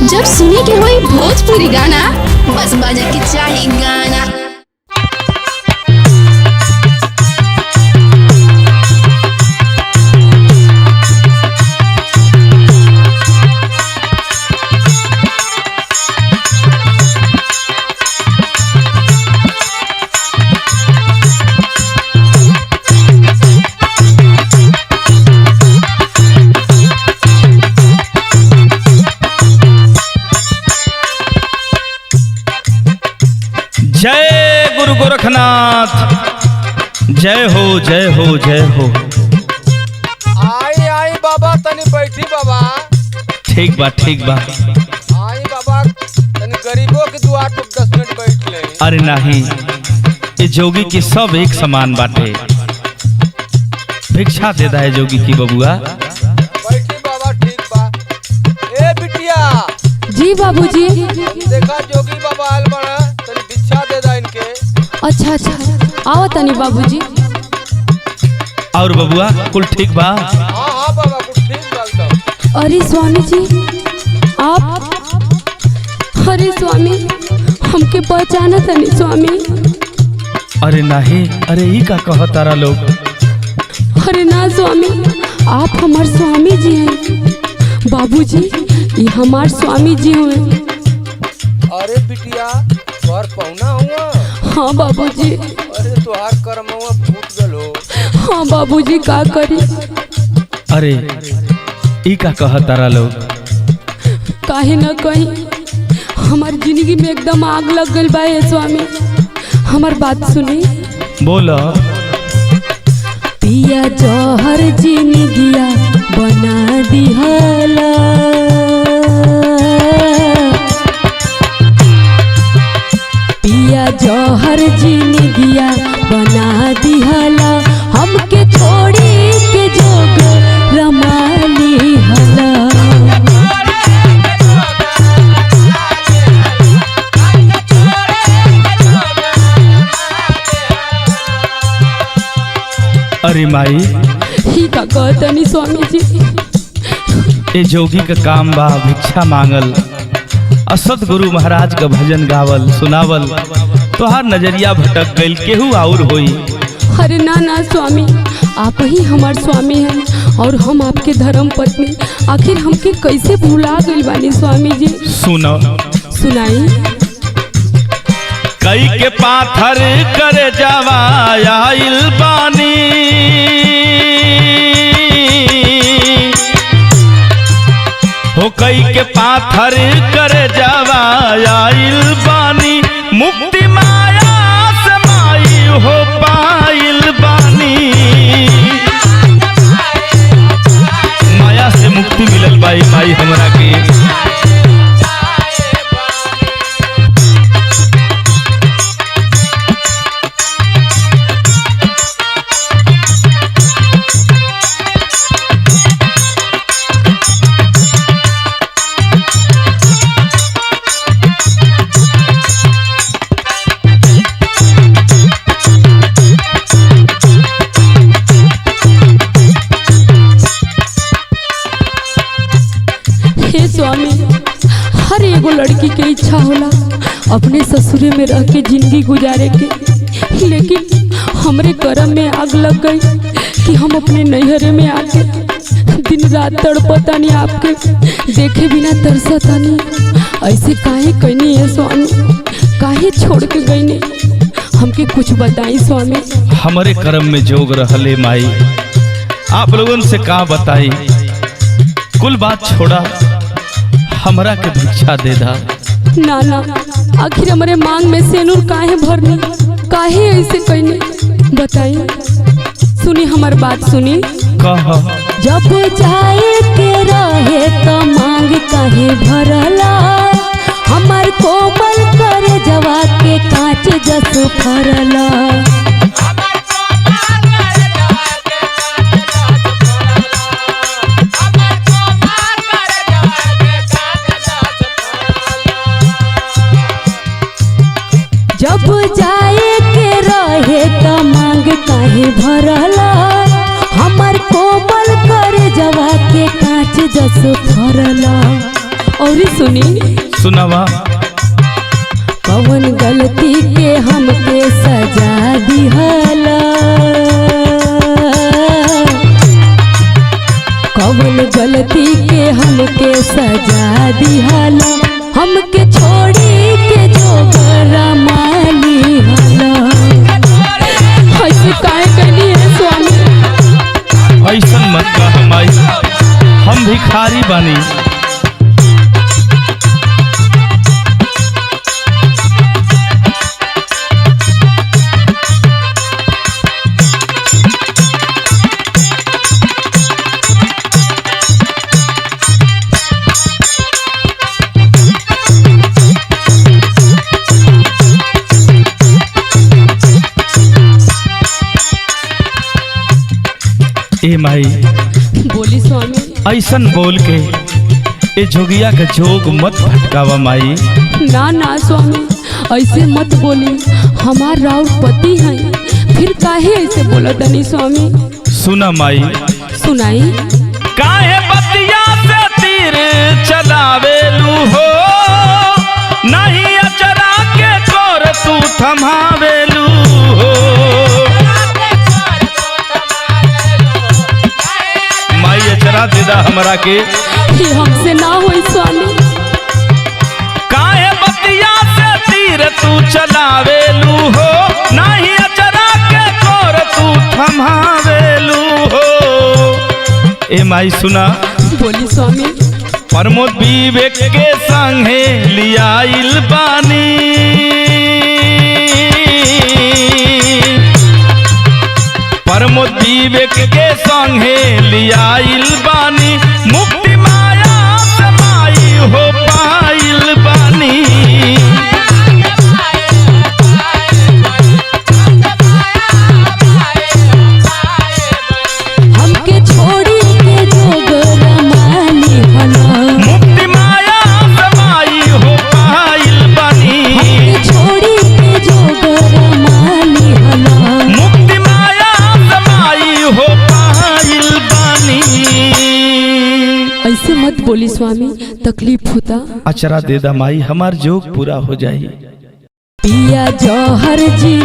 जब सुने के होई भोजपुरी गाना बस बजे के चाही गाना। जय गुरु गोरखनाथ, जय हो जय हो जय हो। आई आई बाबा तनी बैठी बाबा। ठीक बा ठीक बा। आई बाबा तनी गरीबों के दुआर पर 10 मिनट बैठ ले। अरे नहीं, ये जोगी की सब एक समान बाटे। भिक्षा देता है जोगी की बबुआ। बैठी बाबा ठीक बा। ए बिटिया। जी बाबूजी। देखा जोगी बाबा आल बड़ा तनी भिक्षा दे दा इनके। अच्छा अच्छा आओ तनी बाबूजी। और बबुआ कुल ठीक बा? हाँ हाँ बाबा कुछ ठीक बा सब। अरे स्वामी जी आप, अरे स्वामी हमके पहचाना तनी स्वामी। अरे नहीं, अरे ही का कह तारा लोग। अरे ना स्वामी, आप हमार स्वामी जी हैं। बाबूजी ये हमार स्वामी जी हुए। अरे बिटिया तोहर पहुना हुआ। हाँ बाबूजी। अरे तोहार कर्मवा फूट गलो। हाँ बाबूजी का करी। अरे ई का कह तारा लोग। काहे न कहीं हमार जिंदगी में एकदम आग लग गई बा ये स्वामी। हमार बात सुनी। बोलो। पिया जौहर जिंदगिया बना दिहला, पिया जौहर जिंदगिया बना दिहला, हमके छोड़ी के जोग रमाली हला। अरे माई ही का कहतनी स्वामी जी। ये जोगी का काम बा भिक्षा मांगल, असद गुरु महाराज का भजन गावल सुनावल। तोहार नजरिया भटक गइल, केहू और होई। अरे ना ना स्वामी, आप ही हमार स्वामी हैं और हम आपके धर्म पत्नी। आखिर हमके कैसे भुला गइल बानी स्वामी जी। सुनो। सुनाई। कई के पाथर करे जावा आइल बानी, हो कई के पाथर करे जावा आइल बानी, मुक्ति माया से माई हो पाइल बानी। माया से मुक्ति मिलल बाई माई हमरा के। स्वामी हर एगो लड़की के इच्छा होला अपने ससुरे में रह के जिंदगी गुजारे के, लेकिन हमरे कर्म में आग लग गई कि हम अपने नैहरे में आके दिन रात तड़पतानी, आपके देखे बिना तरसतानी। ऐसे काहे कहनी है स्वामी, काहे छोड़ के गईनी, हमके कुछ बताई स्वामी। हमारे कर्म में जोग रहले माई, आप लोगन से का बताई। कुल बात छोड़ा, हमरा के भिक्षा दे दा। ना ना, आखिर हमारे मांग में सेनूर काहे भरनी, काहे ऐसे कहनी, बताई। सुनी हमार बात सुनी। कह। जब जाए के रहे तो मांग काहे भरला, हमार कोमल कर जवा के कांच जस फरला। जब जाए के रहे तो मांग काहे भरला, हमार कोमल कर जवा के कांच जस फरला। और सुनी सुनावा। कवन गलती के हमके सजा दिहला, कवन गलती के हमके सजा दिहला, हमके छोड़ी के जोगरा माली हला। ऐसे काहे कहनी है स्वामी? ऐसन मत कह माई, हम भिखारी बानी। ए माई बोली स्वामी। ऐसन बोल के ए जोगिया के जोग मत भटकावा माई। ना ना स्वामी, ऐसे मत बोली, हमार राउर पति हैं, फिर काहे ऐसे बोला तनी स्वामी? सुना माई। सुनाई। काहे बतिया से तीर चलावेलू हो, नहीं अचरा के कोर तू थमावेलू हो। माई अचरा देदा हमरा के, ये हमसे ना होई स्वामी। काहे बतिया से तीर तू चलावेलू हो, नहीं अचरा के कोर तू थमावेलू हो। ए माई सुना। बोली स्वामी। प्रमोद विवेक के संगे लियाइल बानी, प्रमोद विवेक के संगे लियाइल बानी, मुक्ति माया से माई हो पाइल बानी। हमके छोड़ी के जोगरा माली हला, मुक्ति माया से माई हो पाइल बानी। हमके छोड़ी के जोगरा माली हला, मुक्ति माया से माई हो पाइल बानी। ऐसे मत बोली स्वामी, तकलीफ होता। अचरा देदा माई, हमार जोग पूरा हो जाई। पिया जौहर जी